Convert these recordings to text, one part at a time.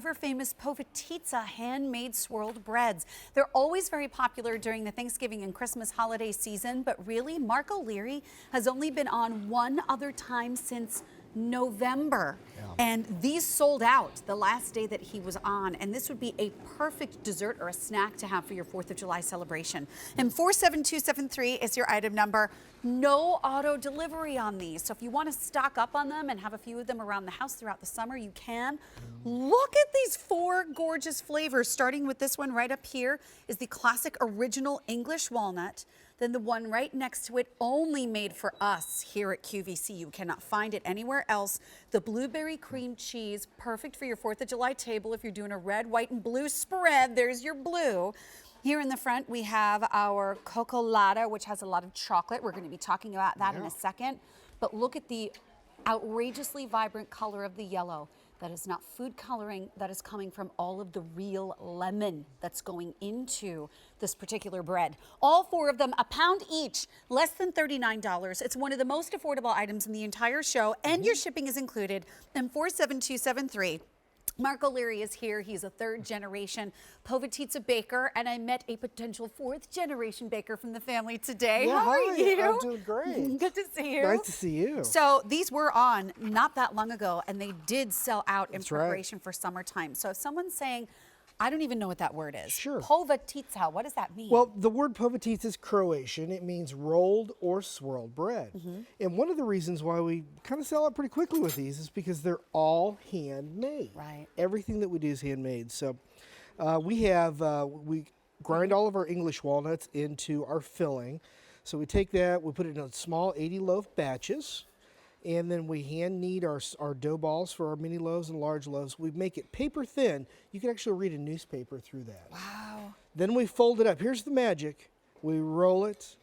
ever-famous Povitica handmade swirled breads. They're always very popular during the Thanksgiving and Christmas holiday season, but really, Mark O'Leary has only been on one other time since November. And these sold out the last day that he was on, and this would be a perfect dessert or a snack to have for your 4th of July celebration. And 47273 is your item number. No auto delivery on these, so if you want to stock up on them and have a few of them around the house throughout the summer, you can. Look at these 4 gorgeous flavors, starting with this one right up here is the classic original English walnut. Then the one right next to it, only made for us here at QVC. You cannot find it anywhere else. The blueberry cream cheese, perfect for your 4th of July table if you're doing a red, white, and blue spread. There's your blue. Here in the front, we have our Cocolata, which has a lot of chocolate. We're going to be talking about that in a second. But look at the outrageously vibrant color of the yellow. That is not food coloring, that is coming from all of the real lemon that's going into this particular bread. All 4 of them, a pound each, less than $39. It's one of the most affordable items in the entire show, and your shipping is included. And 47273. Mark O'Leary is here. He's a 3rd generation Povitica baker, and I met a potential 4th generation baker from the family today. Yeah, How are you? I'm doing great. Good to see you. Nice to see you. So these were on not that long ago, and they did sell out in That's preparation for summertime. So if someone's saying, I don't even know what that word is. Sure. Povitica, what does that mean? Well, the word Povitica is Croatian. It means rolled or swirled bread. And one of the reasons why we kind of sell out pretty quickly with these is because they're all handmade. Right. Everything that we do is handmade. So we grind all of our English walnuts into our filling. So we take that, we put it in small 80 loaf batches. And then we hand knead our dough balls for our mini loaves and large loaves. We make it paper thin. You can actually read a newspaper through that. Wow. Then we fold it up. Here's the magic. We roll it.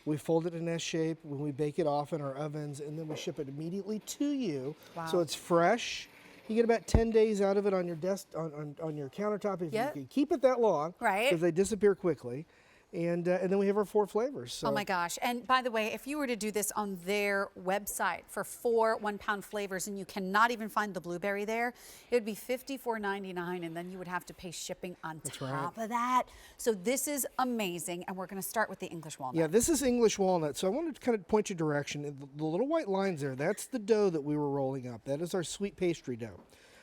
We fold it in S shape. When we bake it off in our ovens, and then we ship it immediately to you. Wow. So it's fresh. You get about 10 days out of it on your desk, on your countertop if you can keep it that long. Right. Because they disappear quickly. And then we have our 4 flavors. So. Oh my gosh. And by the way, if you were to do this on their website for 4 1-pound flavors and you cannot even find the blueberry there, it would be $54.99, and then you would have to pay shipping on top of that. So this is amazing, and we're going to start with the English walnut. Yeah, this is English walnut. So I wanted to kind of point your direction. The little white lines there, that's the dough that we were rolling up. That is our sweet pastry dough.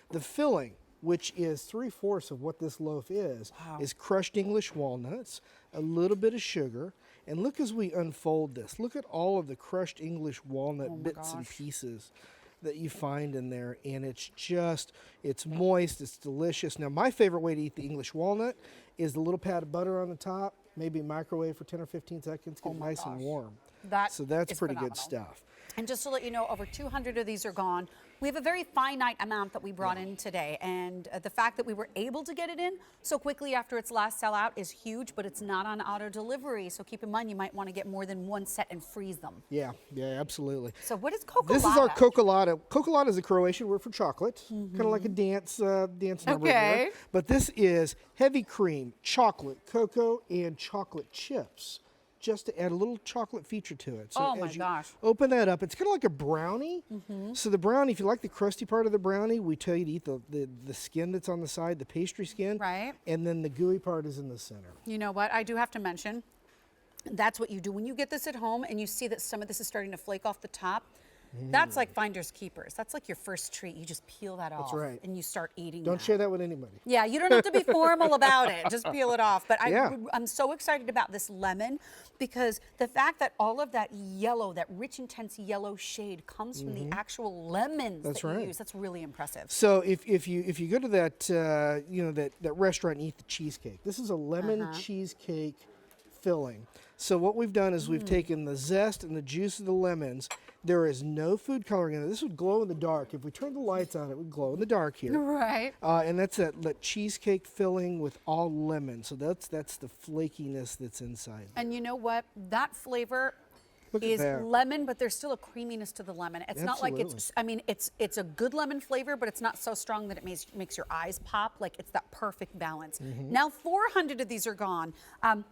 The filling, which is 3/4 of what this loaf is crushed English walnuts, a little bit of sugar, and look as we unfold this. Look at all of the crushed English walnut bits and pieces that you find in there, and it's moist, it's delicious. Now, my favorite way to eat the English walnut is the little pat of butter on the top, maybe microwave for 10 or 15 seconds, get nice and warm. So that's pretty good stuff. And just to let you know, over 200 of these are gone. We have a very finite amount that we brought in today, and the fact that we were able to get it in so quickly after its last sellout is huge, but it's not on auto delivery, so keep in mind you might want to get more than one set and freeze them. Yeah, absolutely. So what is Cocolata? This is our Cocolata. Cocolata is a Croatian word for chocolate, kind of like a dance number there. But this is heavy cream, chocolate, cocoa, and chocolate chips, just to add a little chocolate feature to it. So as you open that up, it's kind of like a brownie. So the brownie, if you like the crusty part of the brownie, we tell you to eat the skin that's on the side, the pastry skin. Right. And then the gooey part is in the center. You know what? I do have to mention, that's what you do when you get this at home and you see that some of this is starting to flake off the top. That's like finders keepers. That's like your first treat. You just peel that off and you start eating Don't share that with anybody. Yeah, you don't have to be formal about it. Just peel it off. But I'm so excited about this lemon because the fact that all of that yellow, that rich, intense yellow shade comes from the actual lemons that you use. That's really impressive. So if you go to that that restaurant and eat the cheesecake, this is a lemon cheesecake filling. So what we've done is we've taken the zest and the juice of the lemons. There is no food coloring in it. This would glow in the dark. If we turned the lights on, it would glow in the dark here. Right. And that's that cheesecake filling with all lemon. So that's the flakiness that's inside. And you know what? That flavor is lemon, but there's still a creaminess to the lemon. It's not like it's a good lemon flavor, but it's not so strong that it makes your eyes pop. Like it's that perfect balance. Now 400 of these are gone.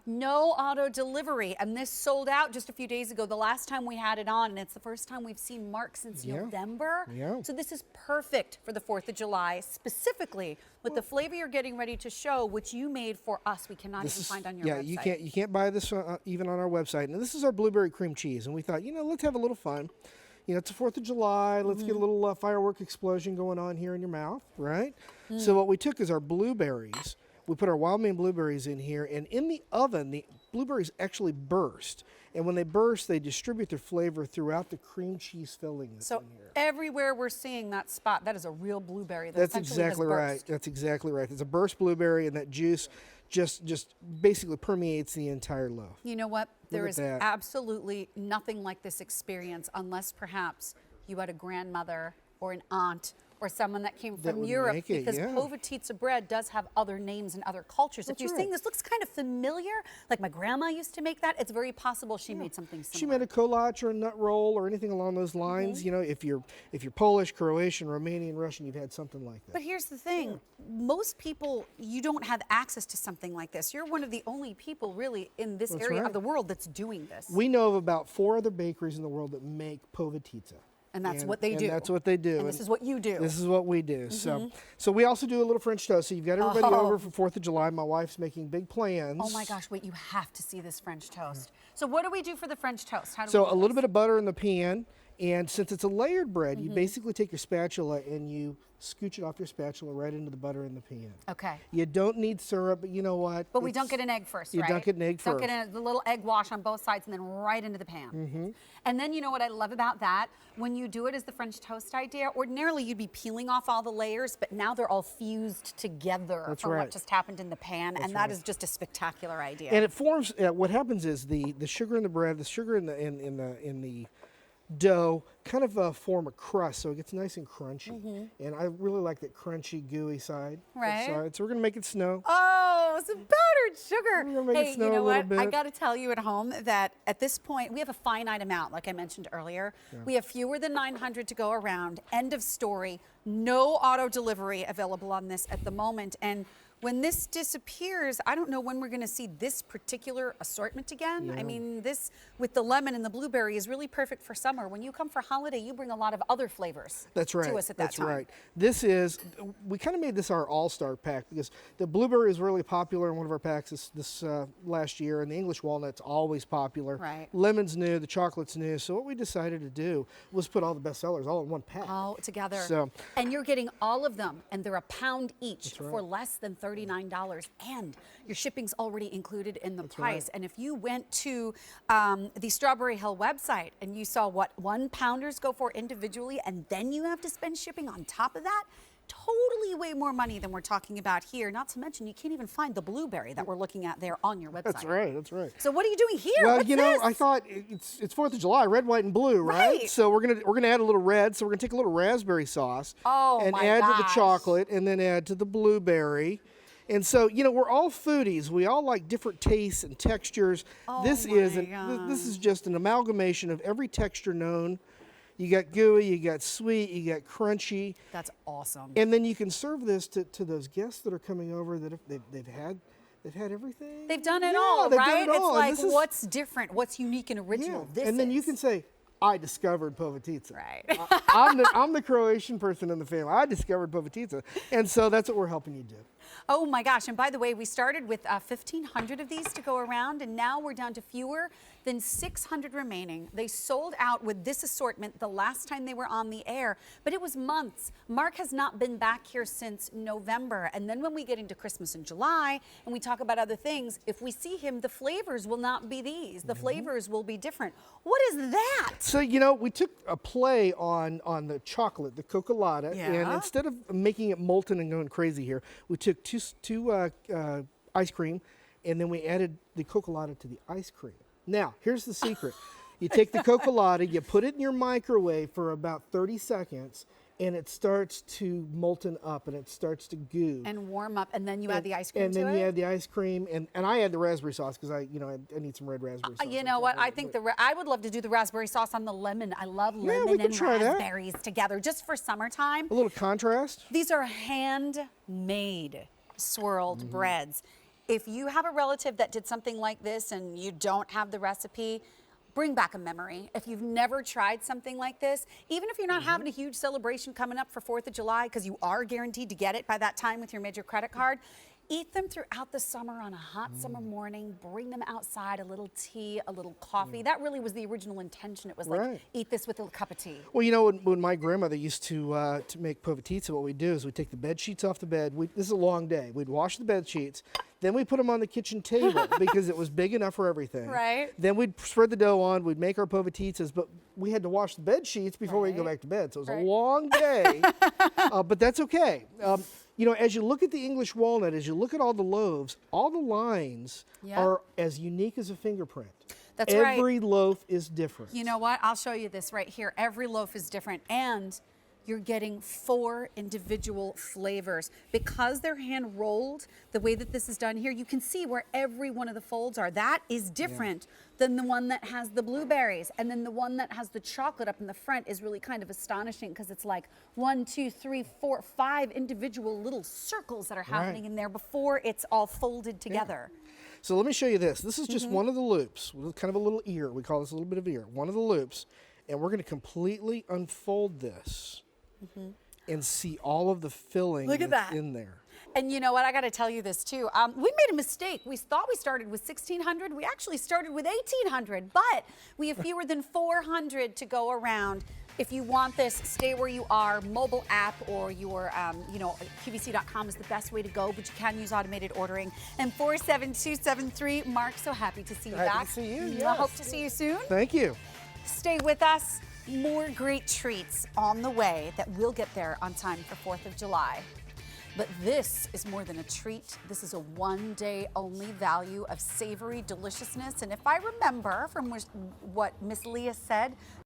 No auto delivery, and this sold out just a few days ago. The last time we had it on, and it's the first time we've seen Mark since November. So this is perfect for the 4th of July, specifically But the flavor you're getting ready to show, which you made for us, we cannot even find on your website. Yeah, you can't buy this even on our website. And this is our blueberry cream cheese. And we thought, let's have a little fun. It's the 4th of July. Let's get a little firework explosion going on here in your mouth, right? So what we took is our blueberries. We put our wild Maine blueberries in here, and in the oven, the blueberries actually burst. And when they burst, they distribute their flavor throughout the cream cheese filling that's in here. Everywhere we're seeing that spot, that is a real blueberry. That's exactly right. That's exactly right. It's a burst blueberry, and that juice just basically permeates the entire loaf. You know what? There is absolutely nothing like this experience unless perhaps you had a grandmother or an aunt or someone that came from Europe, because Povitica bread does have other names and other cultures. If you're saying this looks kind of familiar, like my grandma used to make that, it's very possible she made something similar. She made a kolache or a nut roll or anything along those lines. If you're Polish, Croatian, Romanian, Russian, you've had something like that. But here's the thing. Most people, you don't have access to something like this. You're one of the only people really in this area of the world that's doing this. We know of about 4 other bakeries in the world that make Povitica. And that's what they do. And that's what they do. And this is what you do. This is what we do. So we also do a little French toast. So you've got everybody over for 4th of July. My wife's making big plans. Oh my gosh, wait, you have to see this French toast. So what do we do for the French toast? How do so we do a little bit of butter in the pan. And since it's a layered bread, you basically take your spatula and you scooch it off your spatula right into the butter in the pan. Okay. You don't need syrup, but you know what? But we don't get an egg first, right? You don't get an egg first. Don't get the little egg wash on both sides and then right into the pan. And then you know what I love about that? When you do it as the French toast idea, ordinarily you'd be peeling off all the layers, but now they're all fused together from what just happened in the pan, and that is just a spectacular idea. And it forms. What happens is the sugar in the bread, the sugar in the dough kind of form a crust, so it gets nice and crunchy. And I really like that crunchy, gooey side. Right. So we're gonna make it snow. Oh, some powdered sugar. We're gonna make it snow you know a little what? bit. I got to tell you at home that at this point we have a finite amount, like I mentioned earlier. We have fewer than 900 to go around. End of story. No auto delivery available on this at the moment. And when this disappears, I don't know when we're going to see this particular assortment again. I mean, this with the lemon and the blueberry is really perfect for summer. When you come for holiday, you bring a lot of other flavors to us at that time. Right. This is, we kind of made this our all-star pack because the blueberry is really popular in one of our packs this last year, and the English walnut's always popular. Right. Lemon's new, the chocolate's new. So what we decided to do was put all the best sellers all in one pack. All together. So, and you're getting all of them, and they're £1 each for less than $39, and your shipping's already included in the price. And if you went to the Strawberry Hill website and you saw what 1 pounders go for individually, and then you have to spend shipping on top of that, totally way more money than we're talking about here. Not to mention, you can't even find the blueberry that we're looking at there on your website. That's right. That's right. So what are you doing here? Well, What's you know, this? I thought it's 4th of July, red, white, and blue, right? So we're gonna add a little red. So we're gonna take a little raspberry sauce and add to the chocolate, and then add to the blueberry. And so, you know, we're all foodies. We all like different tastes and textures. This is just an amalgamation of every texture known. You got gooey, you got sweet, you got crunchy. That's awesome. And then you can serve this to those guests that are coming over that if they've had everything. They've done it all, right? It all. It's like, what's different? What's unique and original? And then you can say, I discovered Povitica. Right. I'm the Croatian person in the family. I discovered Povitica. And so that's what we're helping you do. Oh my gosh, and by the way, we started with 1,500 of these to go around, and now we're down to fewer than 600 remaining. They sold out with this assortment the last time they were on the air, but it was months. Mark has not been back here since November, and then when we get into Christmas in July, and we talk about other things, if we see him, the flavors will not be these. The flavors will be different. What is that? So, you know, we took a play on the chocolate, the Coccolata, and instead of making it molten and going crazy here, we took two ice cream, and then we added the Coccolata to the ice cream. Now, here's the secret. You take the Coccolata, you put it in your microwave for about 30 seconds, and it starts to molten up, and it starts to goo. And warm up, and then you add the ice cream to it? And then you add the ice cream, and I add the raspberry sauce because I need some red raspberry sauce. You know what? I think I would love to do the raspberry sauce on the lemon. I love lemon and raspberries together, just for summertime. A little contrast. These are handmade swirled breads. If you have a relative that did something like this and you don't have the recipe, bring back a memory. If you've never tried something like this, even if you're not having a huge celebration coming up for 4th of July, because you are guaranteed to get it by that time with your major credit card, eat them throughout the summer on a hot summer morning, bring them outside, a little tea, a little coffee. That really was the original intention. It was like, eat this with a cup of tea. Well, you know, when my grandmother used to make Povitica, what we'd do is we'd take the bed sheets off the bed. This is a long day. We'd wash the bed sheets. Then we put them on the kitchen table because it was big enough for everything. Right. Then we'd spread the dough on. We'd make our Poviticas, but we had to wash the bed sheets before we go back to bed. So it was a long day, but that's okay. You know, as you look at the English walnut, as you look at all the loaves, all the lines are as unique as a fingerprint. That's right. Every loaf is different. You know what? I'll show you this right here. Every loaf is different, and you're getting 4 individual flavors. Because they're hand rolled, the way that this is done here, you can see where every one of the folds are. That is different than the one that has the blueberries. And then the one that has the chocolate up in the front is really kind of astonishing because it's like 1, 2, 3, 4, 5 individual little circles that are happening in there before it's all folded together. So let me show you this. This is just one of the loops, with kind of a little ear. We call this a little bit of ear. One of the loops. And we're going to completely unfold this and see all of the filling that's in there. And you know what? I got to tell you this too. We made a mistake. We thought we started with 1,600. We actually started with 1,800, but we have fewer than 400 to go around. If you want this, stay where you are. Mobile app or your, QVC.com is the best way to go, but you can use automated ordering. And 47273, Mark, so happy to see you back. Happy to see you, I yes. hope to see you soon. Thank you. Stay with us. More great treats on the way that will get there on time for 4th of July. But this is more than a treat. This is a one-day only value of savory deliciousness. And if I remember from what Miss Leah said,